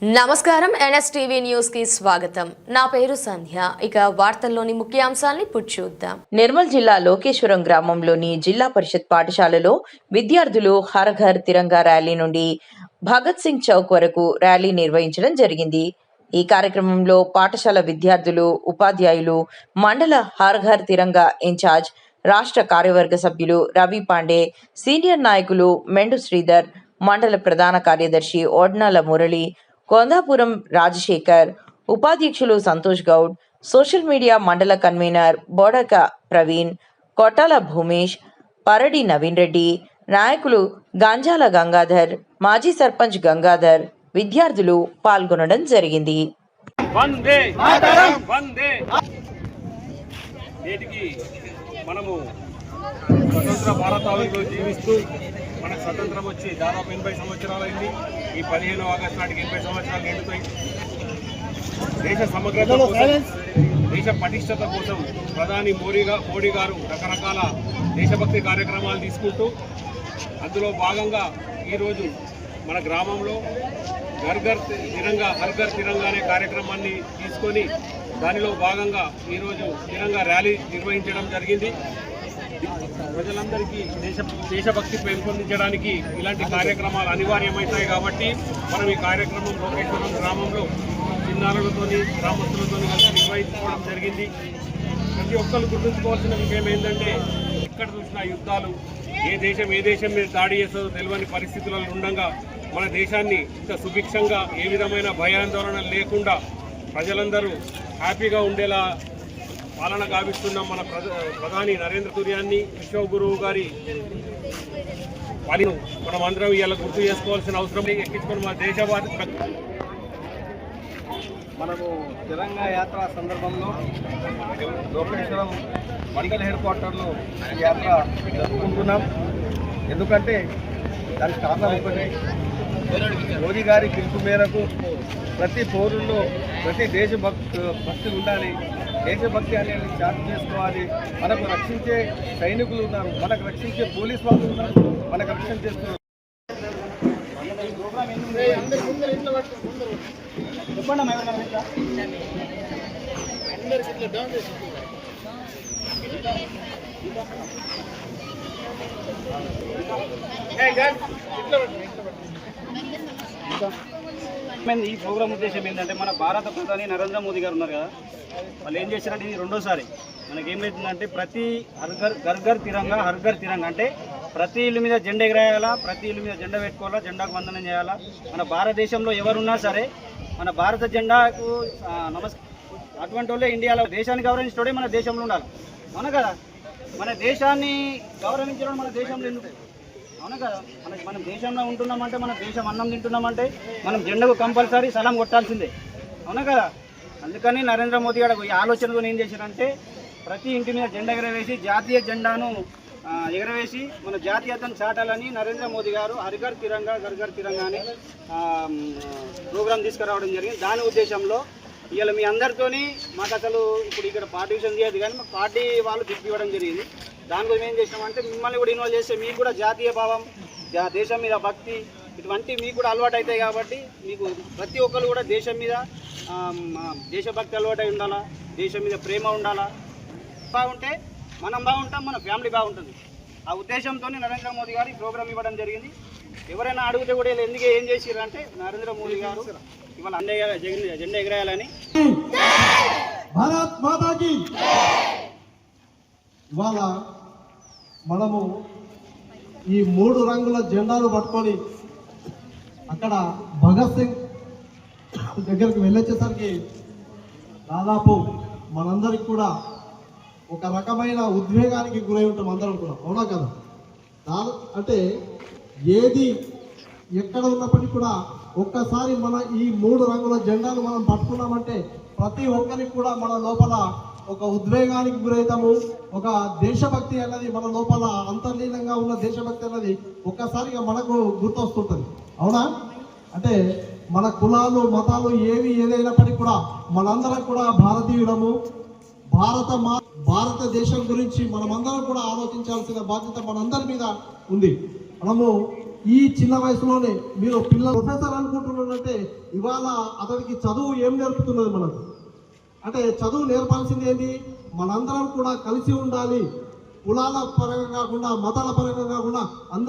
నమస్కారం NSTV news కి స్వాగతం. నా పేరు సంధ్య. ఇక వార్తల్లోని ముఖ్యాంశాలను ఇప్పుడు చూద్దాం. నిర్మల్ జిల్లా లోకేశ్వరం గ్రామంలోని జిల్లా పరిషత్ పాఠశాలలో విద్యార్థులు హర్ ఘర్ తిరంగా ర్యాలీ నుండి భగత్ సింగ్ చౌక్ వరకు ర్యాలీ నిర్వహించడం జరిగింది. ఈ కార్యక్రమంలో పాఠశాల విద్యార్థులు, ఉపాధ్యాయులు, మండల హర్ ఘర్ తిరంగా ఇన్ఛార్జ్, రాష్ట్ర కార్యవర్గ సభ్యులు రవి పాండే, సీనియర్ నాయకులు మెండు శ్రీధర్, మండల ప్రధాన కార్యదర్శి ఓడ్నాల మురళి, కొందాపురం రాజశేఖర్, ఉపాధ్యక్షులు సంతోష్ గౌడ్, సోషల్ మీడియా మండల కన్వీనర్ బోడక ప్రవీణ్, కొట్టాల భూమేష్, పరడి నవీన్ రెడ్డి, నాయకులు గంజాల గంగాధర్, మాజీ సర్పంచ్ గంగాధర్, విద్యార్థులు పాల్గొనడం జరిగింది. మనము స్వతంత్ర భారతావనిలో జీవిస్తూ మనకు స్వతంత్రం వచ్చి దాదాపు 80 సంవత్సరాలైంది. ఈ 15 ఆగస్టు నాటికి 80 సంవత్సరాలు నిండుతాయి. దేశ సమగ్రత కోసం, దేశ పటిష్టత కోసం ప్రధాని మోడీ గారు రకరకాల దేశభక్తి కార్యక్రమాలు తీసుకుంటూ అందులో భాగంగా ఈరోజు మన గ్రామంలో హర్ ఘర్ తిరంగా అనే కార్యక్రమాన్ని తీసుకొని దానిలో భాగంగా ఈరోజు తిరంగా ర్యాలీ నిర్వహించడం జరిగింది. ప్రజలందరికీ దేశభక్తి పెంపొందించడానికి ఇలాంటి కార్యక్రమాలు అనివార్యమవుతాయి. కాబట్టి మనం ఈ కార్యక్రమం లోకేశ్వరం గ్రామంలో చిన్నారులతోని, గ్రామస్తులతో కలిసి నిర్వహించుకోవడం జరిగింది. ప్రతి ఒక్కరు గుర్తుంచుకోవాల్సిన విషయం ఏంటంటే, ఎక్కడ చూసిన యుద్ధాలు, ఏ దేశం మీద దాడి చేస్తుందో తెలియని పరిస్థితులలో ఉండగా మన దేశాన్ని ఇంత సుభిక్షంగా, ఏ విధమైన భయాందోళన లేకుండా ప్రజలందరూ హ్యాపీగా ఉండేలా పాలన గావిస్తున్నాం. మన ప్రధాని నరేంద్ర తుర్యాన్ని, విశ్వగురువు గారి పాలనను మనం అందరం ఇవాళ గుర్తు చేసుకోవాల్సిన అవసరం ఎక్కించుకొని మన దేశవాది మనము తెలంగాణ యాత్ర సందర్భంలో లోకేశ్వరం మండల హెడ్ క్వార్టర్లో ఈ యాత్ర జరుపుకుంటున్నాం. ఎందుకంటే దానికి కారణం ఒకటి, మోదీ గారి పిలుపు మేరకు ప్రతి పౌరుల్లో ప్రతి దేశభక్తులు ఉండాలి, దేశభక్తి అనేది చాటు చేసుకోవాలి. మనకు రక్షించే సైనికులు ఉన్నారు, మనకు రక్షించే పోలీస్ వాళ్ళు ఉన్నారు, మనకు రక్షణ చేస్తున్నారు. ఈ ప్రోగ్రామ్ ఉద్దేశం ఏంటంటే, మన భారత ప్రధాని నరేంద్ర మోదీ గారు ఉన్నారు కదా, వాళ్ళు ఏం చేశారంటే ఇది రెండోసారి మనకేమైతుందంటే ప్రతి హర్ ఘర్ తిరంగా అంటే ప్రతి ఇల్లు మీద జెండా ఎగరేయాలా, ప్రతి ఇల్లు మీద జెండా పెట్టుకోవాలా, జెండాకు వందనం చేయాలా. మన భారతదేశంలో ఎవరున్నా సరే మన భారత జెండాకు అటువంటి వాళ్ళే ఇండియాలో దేశాన్ని గౌరవించడే మన దేశంలో ఉండాలి. అవునా కదా? మన దేశాన్ని గౌరవించడం మన దేశంలో ఎందుకు? అవునా కదా? మనం దేశంలో ఉంటున్నామంటే, మన దేశం అన్నం తింటున్నామంటే మనం జెండాకు కంపల్సరీ సలాం కొట్టాల్సిందే. అవునా కదా? అందుకని నరేంద్ర మోదీ గారు ఈ ఆలోచనతో ఏం చేశారంటే, ప్రతి ఇంటి మీద జెండా ఎగరవేసి, జాతీయ జెండాను ఎగరవేసి మన జాతీయతను చాటాలని నరేంద్ర మోదీ గారు హర్ ఘర్ తిరంగా అని ప్రోగ్రాం తీసుకురావడం జరిగింది. దాని ఉద్దేశంలో ఇవాళ మీ అందరితోని మాకు అసలు ఇప్పుడు ఇక్కడ పార్టీ విషయం చేయదు, కానీ మాకు పార్టీ వాళ్ళు తిప్పివ్వడం జరిగింది. దాని గురించి ఏం చేసినామంటే, మిమ్మల్ని కూడా ఇన్వాల్వ్ చేస్తే మీకు కూడా జాతీయ భావం, దేశం మీద భక్తి ఇటువంటి మీకు కూడా అలవాటు అవుతాయి. కాబట్టి మీకు ప్రతి ఒక్కరు కూడా దేశం మీద దేశభక్తి అలవాటు అయి ఉండాలా, దేశం మీద ప్రేమ ఉండాలా. బాగుంటే మనం బాగుంటాం, మన ఫ్యామిలీ బాగుంటుంది. ఆ ఉద్దేశంతో నరేంద్ర మోదీ గారు ఈ ప్రోగ్రామ్ ఇవ్వడం జరిగింది. ఎవరైనా అడిగితే కూడా ఎందుకు ఏం చేసిరంటే, నరేంద్ర మోదీ గారు ఇవాళ జెండా ఎగరేయాలని. భారత్ మాతాకి ఇవాళ మనము ఈ 3 రంగుల జెండాలు పట్టుకొని అక్కడ భగత్ సింగ్ దగ్గరికి వెళ్ళొచ్చేసరికి దాదాపు మనందరికి కూడా ఒక రకమైన ఉద్వేగానికి గురై ఉంటాం అందరం కూడా. అవునా కదా? అంటే ఏది ఎక్కడ ఉన్నప్పటికీ కూడా ఒక్కసారి మన ఈ 3 రంగుల జెండాలు మనం పట్టుకున్నామంటే ప్రతి ఒక్కరికి కూడా మన లోపల ఒక ఉద్వేగానికి గురవుతాము. ఒక దేశభక్తి అన్నది మన లోపల అంతర్లీనంగా ఉన్న దేశభక్తి అన్నది ఒక్కసారిగా మనకు గుర్తొస్తుంటుంది. అవునా? అంటే మన కులాలు, మతాలు ఏదైనప్పటికీ కూడా మనందరం కూడా భారతీయులము. భారతదేశం గురించి మనమందరం కూడా ఆలోచించాల్సిన బాధ్యత మనందరి మీద ఉంది. మనము ఈ చిన్న వయసులోనే మీరు పిల్లలు ప్రొఫెసర్ అనుకుంటున్నారంటే ఇవాళ అతనికి చదువు ఏం నేర్పుతున్నది మనకు అంటే చదువు నేర్పాల్సింది ఏంటి మనందరం కూడా కలిసి ఉండాలి కులాల పరంగా కాకుండా మతాల పరంగా కాకుండా అందరూ